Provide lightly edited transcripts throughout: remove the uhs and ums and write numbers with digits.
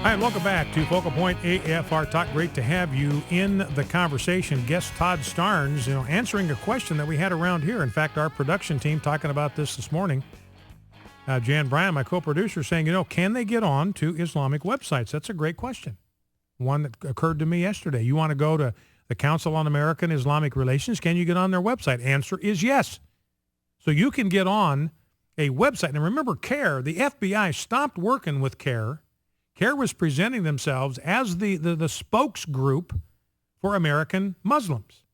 Hi, and welcome back to Focal Point AFR Talk. Great to have you in the conversation. Guest Todd Starnes, answering a question that we had around here. In fact, our production team talking about this morning. Jan Bryan, my co-producer, saying, can they get on to Islamic websites? That's a great question. One that occurred to me yesterday. You want to go to the Council on American Islamic Relations? Can you get on their website? Answer is yes. So you can get on a website. And remember, CARE, the FBI stopped working with CARE. CARE was presenting themselves as the spokes group for American Muslims.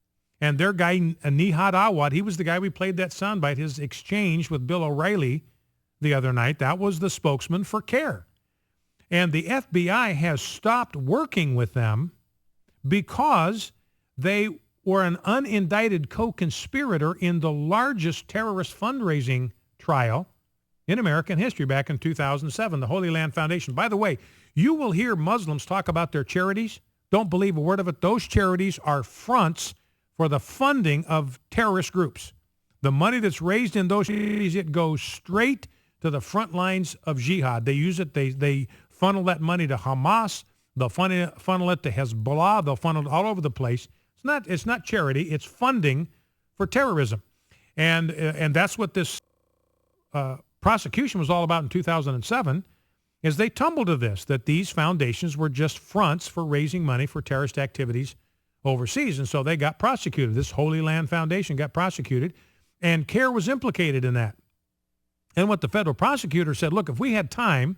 And their guy, Nihad Awad, he was the guy we played that soundbite, his exchange with Bill O'Reilly the other night. That was the spokesman for CARE. And the FBI has stopped working with them because they were an unindicted co-conspirator in the largest terrorist fundraising trial in American history back in 2007, the Holy Land Foundation. By the way, you will hear Muslims talk about their charities. Don't believe a word of it. Those charities are fronts for the funding of terrorist groups. The money that's raised in those charities, it goes straight to the front lines of jihad. They use it. They funnel that money to Hamas. They'll funnel it to Hezbollah. They'll funnel it all over the place. It's not charity. It's funding for terrorism. And that's what this prosecution was all about in 2007, is they tumbled to this, that these foundations were just fronts for raising money for terrorist activities overseas. And so they got prosecuted. This Holy Land Foundation got prosecuted, and CARE was implicated in that. And what the federal prosecutor said, look, if we had time,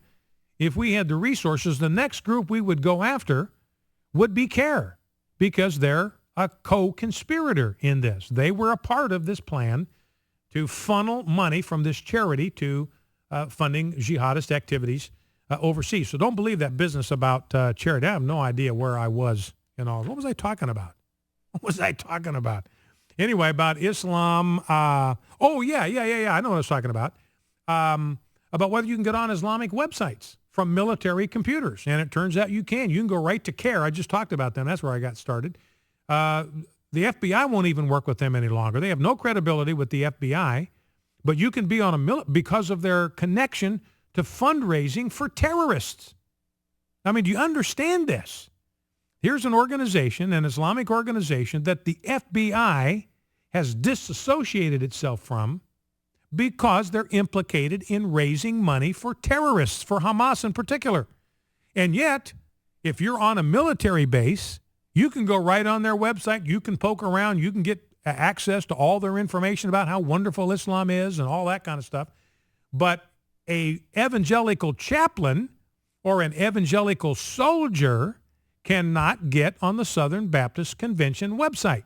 if we had the resources, the next group we would go after would be CARE, because they're a co-conspirator in this. They were a part of this plan to funnel money from this charity to funding jihadist activities overseas. So don't believe that business about charity. I have no idea where I was in all. What was I talking about? Anyway, about Islam. I know what I was talking about. About whether you can get on Islamic websites from military computers. And it turns out you can. You can go right to CARE. I just talked about them. That's where I got started. The FBI won't even work with them any longer. They have no credibility with the FBI, but you can be on because of their connection to fundraising for terrorists. I mean, do you understand this? Here's an organization, an Islamic organization, that the FBI has disassociated itself from because they're implicated in raising money for terrorists, for Hamas in particular. And yet, if you're on a military base, you can go right on their website. You can poke around. You can get access to all their information about how wonderful Islam is and all that kind of stuff. But a evangelical chaplain or an evangelical soldier cannot get on the Southern Baptist Convention website.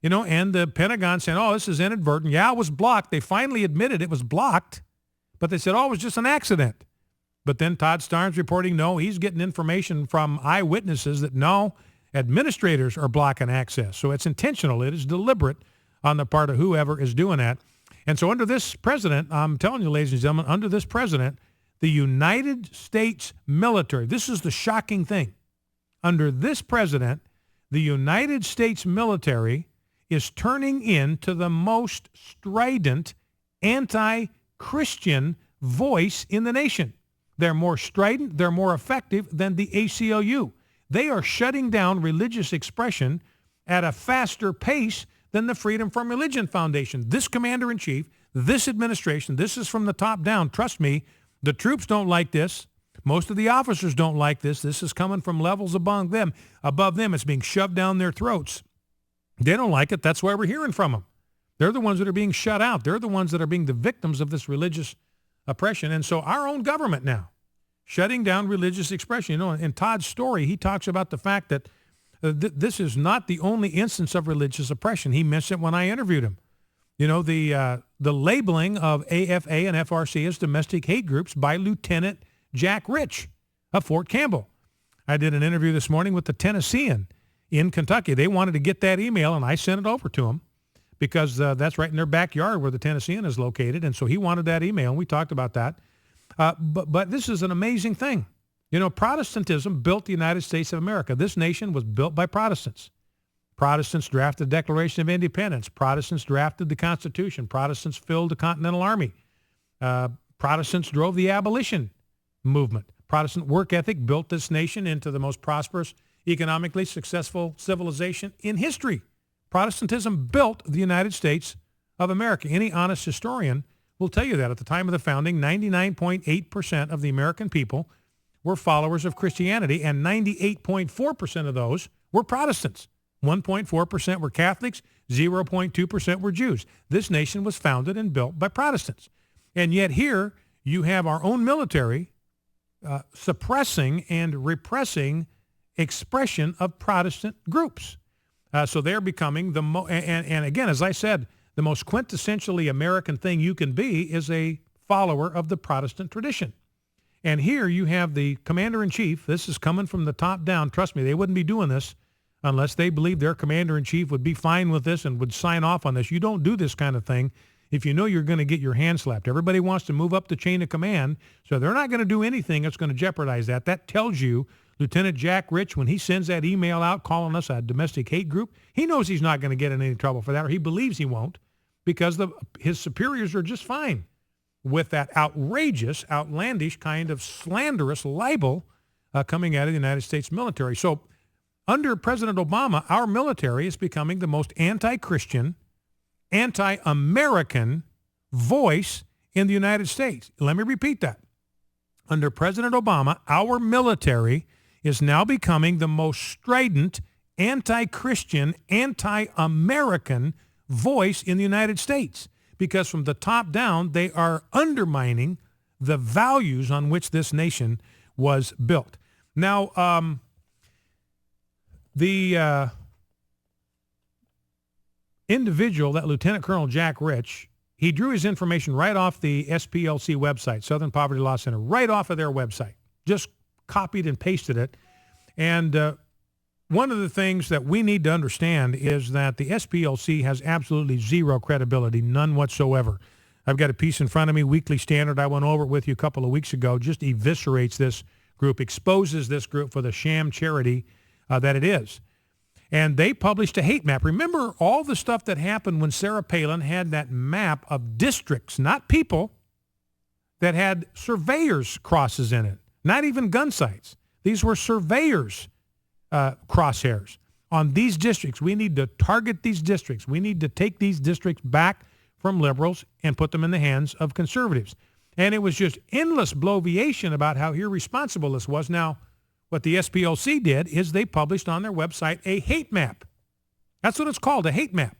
And the Pentagon saying, this is inadvertent. Yeah, it was blocked. They finally admitted it was blocked, but they said, it was just an accident. But then Todd Starnes reporting, no, he's getting information from eyewitnesses that no, administrators are blocking access. So it's intentional. It is deliberate on the part of whoever is doing that. And so under this president, I'm telling you, ladies and gentlemen, under this president, the United States military, this is the shocking thing. Under this president, the United States military is turning into the most strident anti-Christian voice in the nation. They're more strident, they're more effective than the ACLU. They are shutting down religious expression at a faster pace than the Freedom from Religion Foundation. This commander-in-chief, this administration, this is from the top down. Trust me, the troops don't like this. Most of the officers don't like this. This is coming from levels above them. It's being shoved down their throats. They don't like it. That's why we're hearing from them. They're the ones that are being shut out. They're the ones that are being the victims of this religious oppression. And so our own government now, shutting down religious expression. In Todd's story, he talks about the fact that this is not the only instance of religious oppression. He mentioned it when I interviewed him. The labeling of AFA and FRC as domestic hate groups by Lieutenant Jack Rich of Fort Campbell. I did an interview this morning with the Tennessean in Kentucky. They wanted to get that email, and I sent it over to him because that's right in their backyard where the Tennessean is located. And so he wanted that email, and we talked about that. But this is an amazing thing. Protestantism built the United States of America. This nation was built by Protestants. Protestants drafted the Declaration of Independence. Protestants drafted the Constitution. Protestants filled the Continental Army. Protestants drove the abolition movement. Protestant work ethic built this nation into the most prosperous, economically successful civilization in history. Protestantism built the United States of America. Any honest historian will tell you that. At the time of the founding, 99.8% of the American people were followers of Christianity, and 98.4% of those were Protestants. 1.4% were Catholics, 0.2% were Jews. This nation was founded and built by Protestants. And yet here you have our own military suppressing and repressing expression of Protestant groups. So they're becoming the and again, as I said, the most quintessentially American thing you can be is a follower of the Protestant tradition. And here you have the commander-in-chief. This is coming from the top down. Trust me, they wouldn't be doing this unless they believed their commander-in-chief would be fine with this and would sign off on this. You don't do this kind of thing if you know you're going to get your hand slapped. Everybody wants to move up the chain of command, so they're not going to do anything that's going to jeopardize that. That tells you Lieutenant Jack Rich, when he sends that email out calling us a domestic hate group, he knows he's not going to get in any trouble for that, or he believes he won't, because his superiors are just fine with that outrageous, outlandish kind of slanderous libel coming out of the United States military. So under President Obama, our military is becoming the most anti-Christian, anti-American voice in the United States. Let me repeat that. Under President Obama, our military is now becoming the most strident, anti-Christian, anti-American voice in the United States, because from the top down, they are undermining the values on which this nation was built. Now, the individual, that Lieutenant Colonel Jack Rich, he drew his information right off the SPLC website, Southern Poverty Law Center, right off of their website, just copied and pasted it. And one of the things that we need to understand is that the SPLC has absolutely zero credibility, none whatsoever. I've got a piece in front of me, Weekly Standard, I went over it with you a couple of weeks ago, just eviscerates this group, exposes this group for the sham charity that it is. And they published a hate map. Remember all the stuff that happened when Sarah Palin had that map of districts, not people, that had surveyors' crosses in it, not even gun sites. These were surveyors' crosshairs on these districts. We need to target these districts. We need to take these districts back from liberals and put them in the hands of conservatives. And it was just endless bloviation about how irresponsible this was. Now, what the SPLC did is they published on their website a hate map. That's what it's called, a hate map.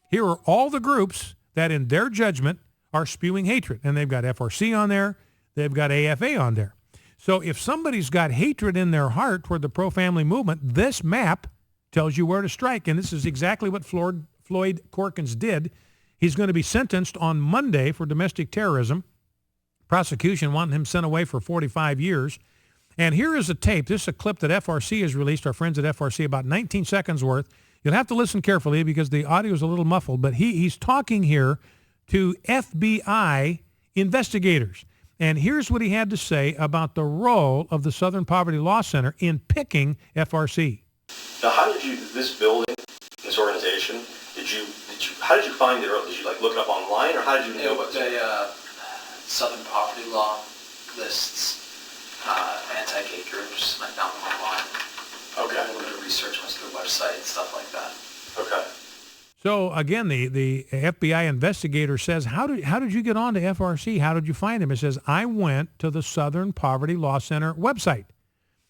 Here are all the groups that in their judgment are spewing hatred. And they've got FRC on there. They've got AFA on there. So if somebody's got hatred in their heart toward the pro-family movement, this map tells you where to strike. And this is exactly what Floyd Corkins did. He's going to be sentenced on Monday for domestic terrorism. Prosecution wanting him sent away for 45 years. And here is a tape. This is a clip that FRC has released, our friends at FRC, about 19 seconds worth. You'll have to listen carefully because the audio is a little muffled, but he's talking here to FBI investigators. And here's what he had to say about the role of the Southern Poverty Law Center in picking FRC. Now, how did you, this building, this organization, how did you find it early? Did you look it up online, or how did you know about it? Southern Poverty Law lists anti-gay groups. I found them online. Okay. A little bit of research on their website and stuff like that. Okay. So again, the FBI investigator says, how did you get on to FRC? How did you find him? It says, I went to the Southern Poverty Law Center website.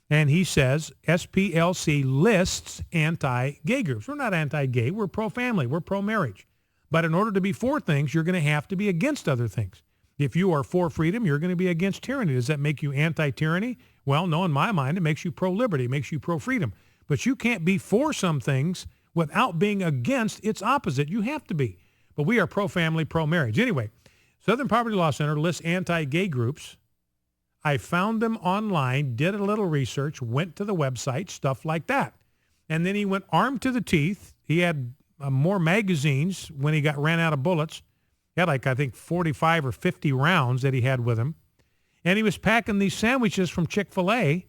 And he says, SPLC lists anti-gay groups. We're not anti-gay. We're pro-family. We're pro-marriage. But in order to be for things, you're going to have to be against other things. If you are for freedom, you're going to be against tyranny. Does that make you anti-tyranny? Well, no, in my mind, it makes you pro-liberty. It makes you pro-freedom. But you can't be for some things without being against its opposite. You have to be. But we are pro-family, pro-marriage. Anyway, Southern Poverty Law Center lists anti-gay groups. I found them online, did a little research, went to the website, stuff like that. And then he went armed to the teeth. He had more magazines when he ran out of bullets. He had I think 45 or 50 rounds that he had with him. And he was packing these sandwiches from Chick-fil-A.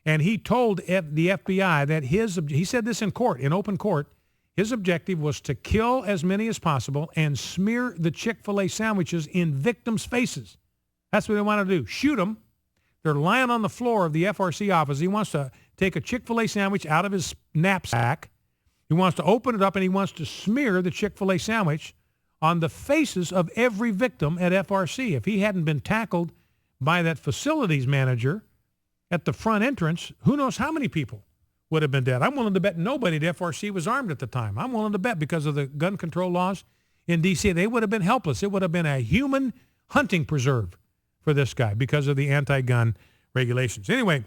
And he told the FBI that he said this in court, in open court, his objective was to kill as many as possible and smear the Chick-fil-A sandwiches in victims' faces. That's what they wanted to do. Shoot them They're lying on the floor of the FRC office. He wants to take a Chick-fil-A sandwich out of his knapsack. He wants to open it up, and he wants to smear the Chick-fil-A sandwich on the faces of every victim at FRC. If he hadn't been tackled by that facilities manager at the front entrance, who knows how many people would have been dead. I'm willing to bet nobody at FRC was armed at the time. I'm willing to bet because of the gun control laws in D.C., they would have been helpless. It would have been a human hunting preserve for this guy because of the anti-gun regulations. Anyway,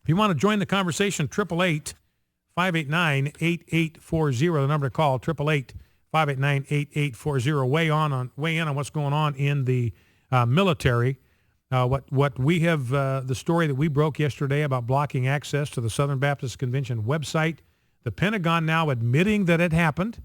if you want to join the conversation, 888-589-8840, the number to call, 888-589-8840. Weigh in on what's going on in the military. What we have, the story that we broke yesterday about blocking access to the Southern Baptist Convention website, the Pentagon now admitting that it happened,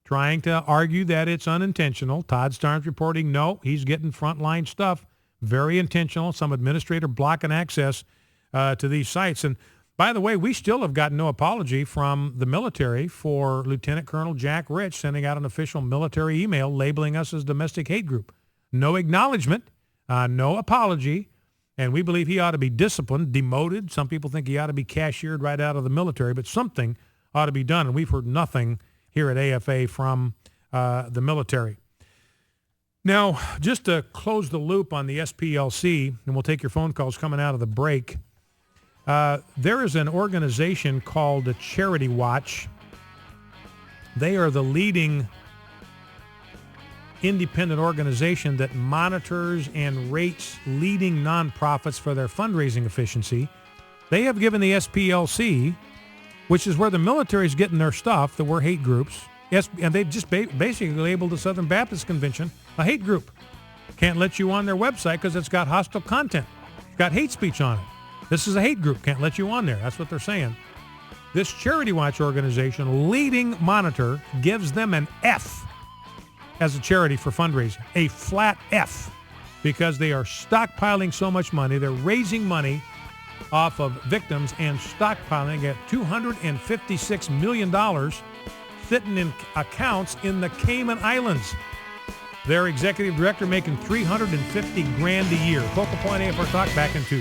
trying to argue that it's unintentional. Todd Starnes reporting, no, he's getting frontline stuff, very intentional, some administrator blocking access to these sites. And by the way, we still have gotten no apology from the military for Lieutenant Colonel Jack Rich sending out an official military email labeling us as domestic hate group. No acknowledgement, no apology, and we believe he ought to be disciplined, demoted. Some people think he ought to be cashiered right out of the military, but something ought to be done, and we've heard nothing here at AFA from the military. Now, just to close the loop on the SPLC, and we'll take your phone calls coming out of the break, there is an organization called Charity Watch. They are the leading independent organization that monitors and rates leading nonprofits for their fundraising efficiency. They have given the SPLC, which is where the military is getting their stuff, that we're hate groups. Yes, and they've just basically labeled the Southern Baptist Convention a hate group. Can't let you on their website because it's got hostile content. It's got hate speech on it. This is a hate group. Can't let you on there. That's what they're saying. This Charity Watch organization, leading monitor, gives them an F as a charity for fundraising, a flat F, because they are stockpiling so much money. They're raising money off of victims and stockpiling at $256 million sitting in accounts in the Cayman Islands. Their executive director making $350,000 a year. Focal Point AFR Talk back in 2.